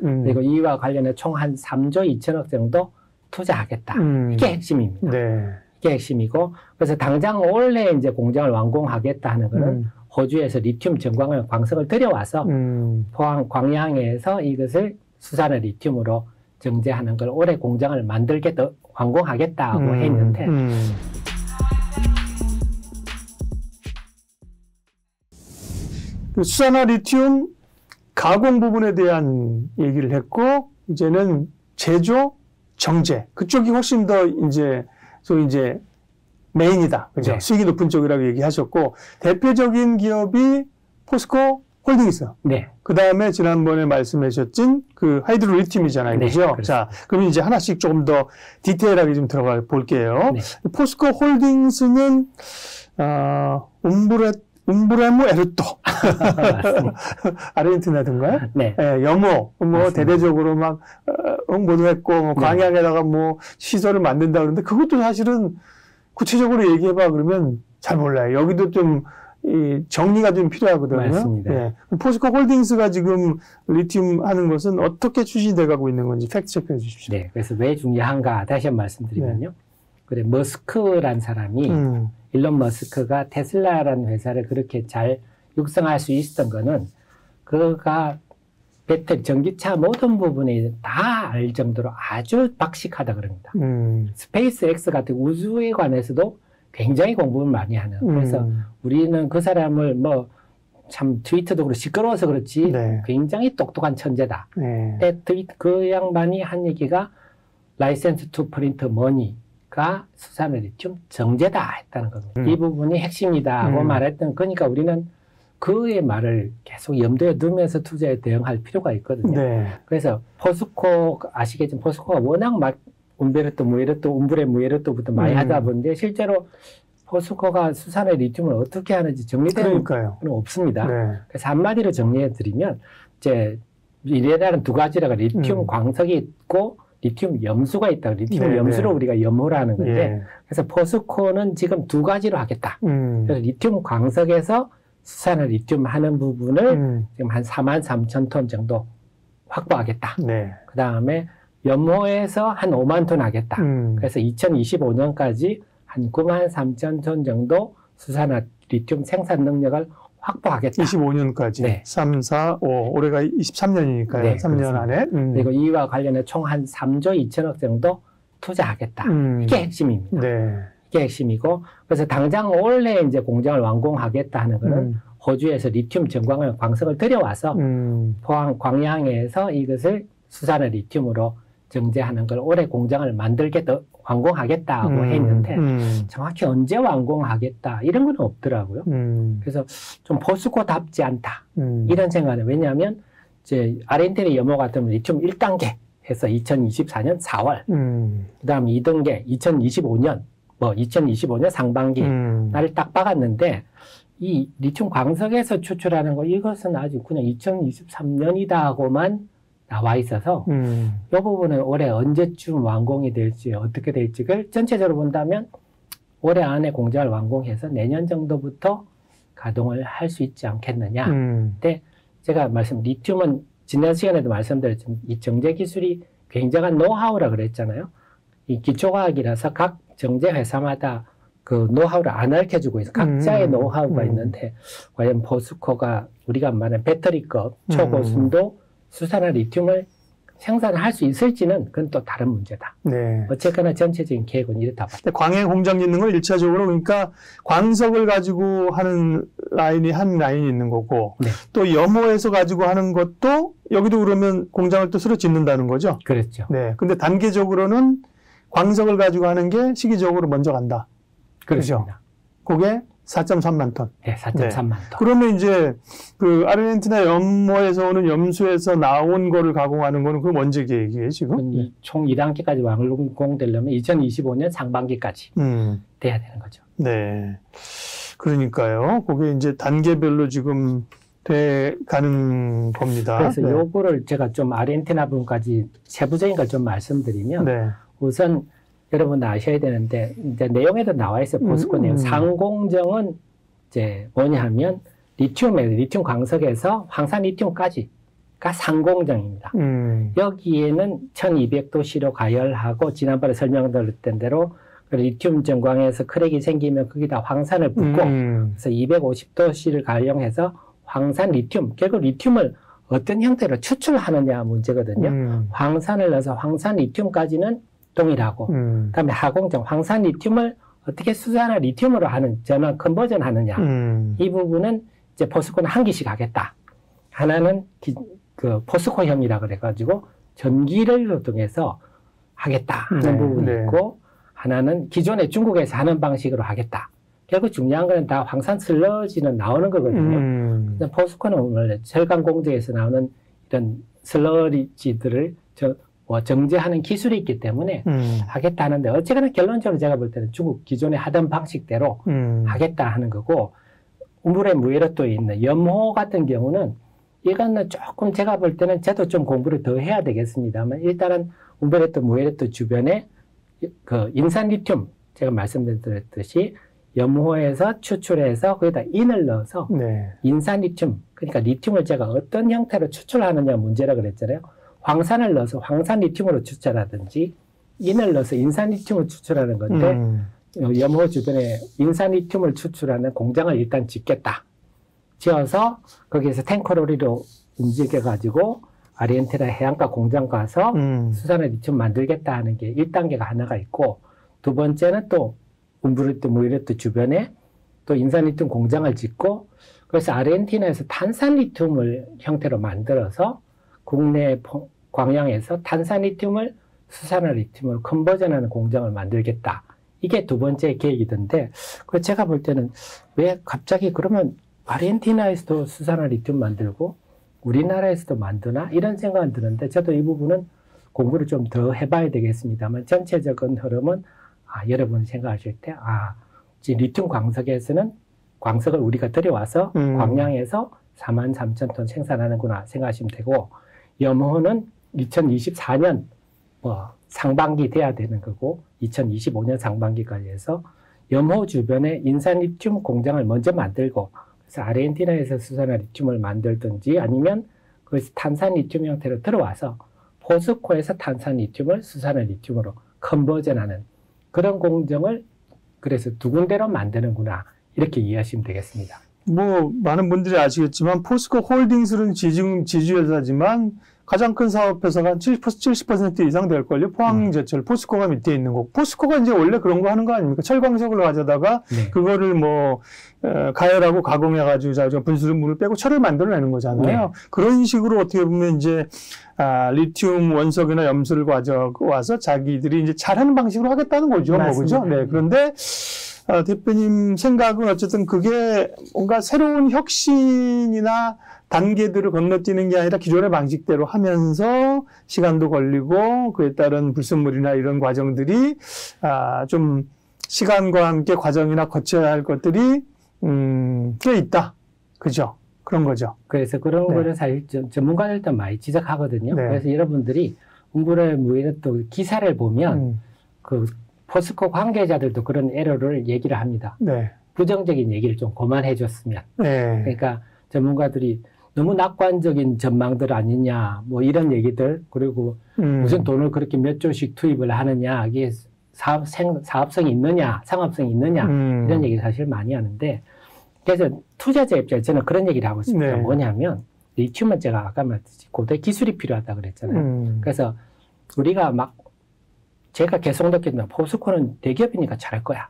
그리고 이와 관련해 총 한 3조 2천억 정도 투자하겠다. 이게 핵심입니다. 네. 이게 핵심이고, 그래서 당장 올해 이제 공장을 완공하겠다 하는 거는 호주에서 리튬 정광을 광석을 들여와서 포항 광양에서 이것을 수산의 리튬으로 정제하는 걸 올해 공장을 만들겠다, 완공하겠다고 했는데, 그 수산화 리튬 가공 부분에 대한 얘기를 했고, 이제는 제조, 정제 그쪽이 훨씬 더 이제 소위 이제 메인이다, 그죠? 네. 수익이 높은 쪽이라고 얘기하셨고, 대표적인 기업이 포스코 홀딩스. 네. 그 다음에 지난번에 말씀하셨진 그 하이드로 리튬이잖아요, 네, 그죠? 그렇습니다. 자, 그럼 이제 하나씩 조금 더 디테일하게 좀 들어가 볼게요. 네. 포스코 홀딩스는 움브레무 에르토 아르헨티나든가요? 네. 예, 염호 뭐 맞습니다. 대대적으로 막 홍보도 했고 뭐 네. 광양에다가 뭐 시설을 만든다 그러는데 그것도 사실은 구체적으로 얘기해봐 그러면 잘 몰라요. 여기도 좀 이 정리가 좀 필요하거든요. 맞습니다. 예. 포스코 홀딩스가 지금 리튬 하는 것은 어떻게 추진돼 가고 있는 건지 팩트 체크해 주십시오. 네. 그래서 왜 중요한가 다시 한번 말씀드리면요. 그래, 머스크란 사람이 일론 머스크가 테슬라라는 회사를 그렇게 잘 육성할 수 있었던 거는 그가 배터리, 전기차 모든 부분에 다 알 정도로 아주 박식하다 그럽니다. 스페이스 X 같은 우주에 관해서도 굉장히 공부를 많이 하는. 그래서 우리는 그 사람을 뭐 참 트위터도 그렇고 시끄러워서 그렇지 네. 굉장히 똑똑한 천재다. 네. 근데 그 양반이 한 얘기가 라이센스 투 프린트 머니가 수산의 리튬 정제다 했다는 겁니다. 이 부분이 핵심이다 하고 말했던 거니까 우리는 그의 말을 계속 염두에 두면서 투자에 대응할 필요가 있거든요. 네. 그래서 포스코 아시겠지만 포스코가 워낙 막 움베르토, 무에르토, 움브레 무에르토부터 많이 하다 보는데 실제로 포스코가 수산의 리튬을 어떻게 하는지 정리된 건 없습니다. 네. 그래서 한마디로 정리해 드리면 이제 이래라는 두 가지라가 리튬 광석이 있고 리튬 염수가 있다. 리튬 염수를 우리가 염호라는 건데 예. 그래서 포스코는 지금 두 가지로 하겠다. 그래서 리튬 광석에서 수산의 리튬 하는 부분을 지금 한 43,000톤 정도 확보하겠다. 네. 그 다음에 염호에서 한 5만 톤 하겠다. 그래서 2025년까지 한 93,000톤 정도 수산화 리튬 생산 능력을 확보하겠다. 25년까지. 네. 3, 4, 5. 올해가 23년이니까요. 네, 3년 그렇습니다. 안에. 그리고 이와 관련해 총 한 3조 2천억 정도 투자하겠다. 이게 핵심입니다. 네. 이게 핵심이고, 그래서 당장 올해 이제 공장을 완공하겠다 하는 거는 호주에서 리튬 정광을 광석을 들여와서 포항 광양에서 이것을 수산의 리튬으로 정제하는 걸 올해 공장을 만들겠다, 완공하겠다고 했는데 정확히 언제 완공하겠다 이런 건 없더라고요. 그래서 좀 포스코답지 않다 이런 생각은 왜냐하면 이제 아르헨티나 염호 같으면 리튬 1단계 해서 2024년 4월 그다음 2단계 2025년 뭐 2025년 상반기 날을 딱 박았는데 이 리튬 광석에서 추출하는 거 이것은 아직 그냥 2023년이다 하고만 나와 있어서 이 부분은 올해 언제쯤 완공이 될지 어떻게 될지를 전체적으로 본다면 올해 안에 공장을 완공해서 내년 정도부터 가동을 할 수 있지 않겠느냐. 근데 제가 리튬은 지난 시간에도 말씀드렸지만 이 정제 기술이 굉장한 노하우라 그랬잖아요. 이 기초과학이라서 각 정제 회사마다 그 노하우를 안 알려주고 있어요. 각자의 노하우가 있는데 과연 포스코가 우리가 말하는 배터리급 초고순도 수산화 리튬을 생산할 수 있을지는 그건 또 다른 문제다. 네. 어쨌거나 전체적인 계획은 이렇다 봐요. 광해 공장 있는 건 1차적으로 그러니까 광석을 가지고 하는 라인이 한 라인이 있는 거고 네. 또 염호에서 가지고 하는 것도 여기도 그러면 공장을 또 새로 짓는다는 거죠? 그렇죠. 네. 근데 단계적으로는 광석을 가지고 하는 게 시기적으로 먼저 간다. 그렇습니다. 그게 4.3만 톤. 네, 4.3만 톤. 그러면 이제 그 아르헨티나 염호에서 오는 염수에서 나온 거를 가공하는 거는 그럼 언제 계획이에요, 지금? 총 2단계까지 완공되려면 2025년 상반기까지 돼야 되는 거죠. 네. 그러니까요. 그게 이제 단계별로 지금 돼 가는 겁니다. 그래서 네. 요거를 제가 좀 아르헨티나 부분까지 세부적인 걸 좀 말씀드리면 네. 우선 여러분 아셔야 되는데 이제 내용에도 나와 있어요. 포스코 내용. 상공정은 이제 뭐냐 하면 리튬 광석에서 황산 리튬까지 상공정입니다. 여기에는 1200도씨로 가열하고 지난번에 설명드렸던 대로 리튬 전광에서 크랙이 생기면 거기다 황산을 붓고 그래서 250도씨를 가용해서 황산 리튬, 결국 리튬을 어떤 형태로 추출하느냐 문제거든요. 황산을 넣어서 황산 리튬까지는 동일하고 그다음에 하공정, 황산 리튬을 어떻게 수산화 리튬으로 하는 전환 컨버전 하느냐 이 부분은 이제 포스코는 한 기씩 하겠다. 하나는 그 포스코형이라 그래가지고 전기를 통해서 하겠다 하는 부분이 있고 하나는 기존에 중국에서 하는 방식으로 하겠다. 결국 중요한 거는 다 황산 슬러지는 나오는 거거든요. 포스코는 원래 철강 공정에서 나오는 이런 슬러지들을 정제하는 기술이 있기 때문에 하겠다 하는데 어쨌거나 결론적으로 제가 볼 때는 중국 기존에 하던 방식대로 하겠다 하는 거고 우물에 무예로또 있는 염호 같은 경우는 이거는 조금 제가 볼 때는 저도 좀 공부를 더 해야 되겠습니다만 일단은 우물에또 무예로또 주변에 그 인산 리튬 제가 말씀드렸듯이 염호에서 추출해서 거기다 인을 넣어서 인산 리튬 그러니까 리튬을 제가 어떤 형태로 추출하느냐 문제라 그랬잖아요. 황산을 넣어서 황산 리튬으로 추출하든지 인을 넣어서 인산 리튬을 추출하는 건데 염호 주변에 인산 리튬을 추출하는 공장을 일단 짓겠다. 지어서 거기에서 탱커로리로 움직여가지고 아르헨티나 해안가 공장 가서 수산화 리튬 만들겠다 하는 게 1단계가 하나가 있고 두 번째는 또 움브르트 무이르트 주변에 또 인산 리튬 공장을 짓고 그래서 아르헨티나에서 탄산 리튬을 형태로 만들어서 국내 광양에서 탄산 리튬을 수산화 리튬으로 컨버전하는 공장을 만들겠다. 이게 두 번째 계획이던데 그 제가 볼 때는 왜 갑자기 그러면 아르헨티나에서도 수산화 리튬 만들고 우리나라에서도 만드나 이런 생각은 드는데 저도 이 부분은 공부를 좀 더 해봐야 되겠습니다만 전체적인 흐름은 여러분이 생각하실 때 지금 리튬 광석에서는 광석을 우리가 들여와서 광양에서 43,000톤 생산하는구나 생각하시면 되고 염호는 2024년 상반기 돼야 되는 거고 2025년 상반기까지 해서 염호 주변에 인산 리튬 공장을 먼저 만들고 그래서 아르헨티나에서 수산화 리튬을 만들든지 아니면 거기서 탄산 리튬 형태로 들어와서 포스코에서 탄산 리튬을 수산화 리튬으로 컨버전하는 그런 공정을 그래서 두 군데로 만드는구나 이렇게 이해하시면 되겠습니다. 많은 분들이 아시겠지만 포스코 홀딩스는 지주회사지만 가장 큰 사업회사가 70% 이상 될걸요. 포항제철, 포스코가 밑에 있는 거. 포스코가 이제 원래 그런 거 하는 거 아닙니까? 철광석을 가져다가 그거를 가열하고 가공해가지고 분수물을 빼고 철을 만들어내는 거잖아요. 그런 식으로 어떻게 보면 이제 리튬 원석이나 염소를 가져와서 자기들이 이제 잘하는 방식으로 하겠다는 거죠. 그죠? 그런데 대표님 생각은 어쨌든 그게 뭔가 새로운 혁신이나 단계들을 건너뛰는 게 아니라 기존의 방식대로 하면서 시간도 걸리고 그에 따른 불순물이나 이런 과정들이 좀 시간과 함께 과정이나 거쳐야 할 것들이 꽤 있다. 그죠? 그런 거죠. 그래서 그런 거를 사실 전문가들도 많이 지적하거든요. 그래서 여러분들이 우물의 무예로 또 기사를 보면 그 포스코 관계자들도 그런 에러를 얘기를 합니다. 부정적인 얘기를 좀 그만해 줬으면. 그러니까 전문가들이 너무 낙관적인 전망들 아니냐, 이런 얘기들, 그리고 무슨 돈을 그렇게 몇 조씩 투입을 하느냐, 이게 사업성이 있느냐, 상업성이 있느냐, 이런 얘기 사실 많이 하는데, 그래서 투자자 입장에서 저는 그런 얘기를 하고 싶어요. 뭐냐면, 리튬은 제가 아까 말했듯이 고대 기술이 필요하다 그랬잖아요. 그래서 우리가 제가 계속 느꼈는데, 포스코는 대기업이니까 잘할 거야.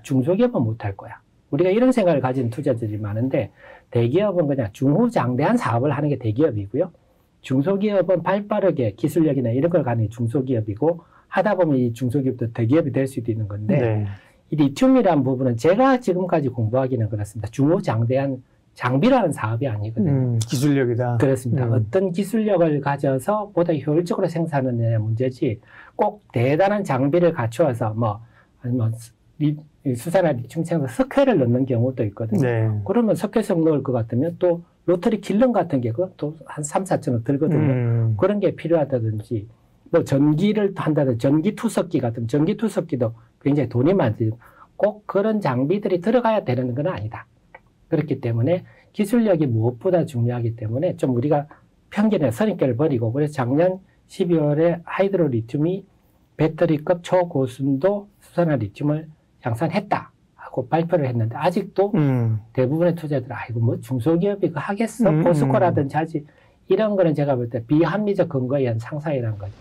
중소기업은 못할 거야. 우리가 이런 생각을 가진 투자자들이 많은데 대기업은 그냥 중후장대한 사업을 하는 게 대기업이고요. 중소기업은 발빠르게 기술력이나 이런 걸 가는 게 중소기업이고 하다 보면 이 중소기업도 대기업이 될 수도 있는 건데 이 리튬이라는 부분은 제가 지금까지 공부하기는 그렇습니다. 중후장대한 장비라는 사업이 아니거든요. 기술력이다. 그렇습니다. 어떤 기술력을 가져서 보다 효율적으로 생산하느냐 문제지 꼭 대단한 장비를 갖추어서 수산화 리튬 생산 석회를 넣는 경우도 있거든요. 그러면 석회석 넣을 것 같으면 또 로터리 킬러 같은 게 그것도 한 3, 4천원 들거든요. 그런 게 필요하다든지 전기를 한다든지 전기 투석기 같은 전기 투석기도 굉장히 돈이 많지 꼭 그런 장비들이 들어가야 되는 건 아니다. 그렇기 때문에 기술력이 무엇보다 중요하기 때문에 좀 우리가 편견의 선입견을 버리고 그래서 작년 12월에 하이드로 리튬이 배터리급 초고순도 수산화 리튬을 양산했다 하고 발표를 했는데 아직도 대부분의 투자자들 아이고 뭐 중소기업이 그거 하겠어 포스코라든지 하지 이런 거는 제가 볼 때 비합리적 근거에 의한 상상이라는 거죠.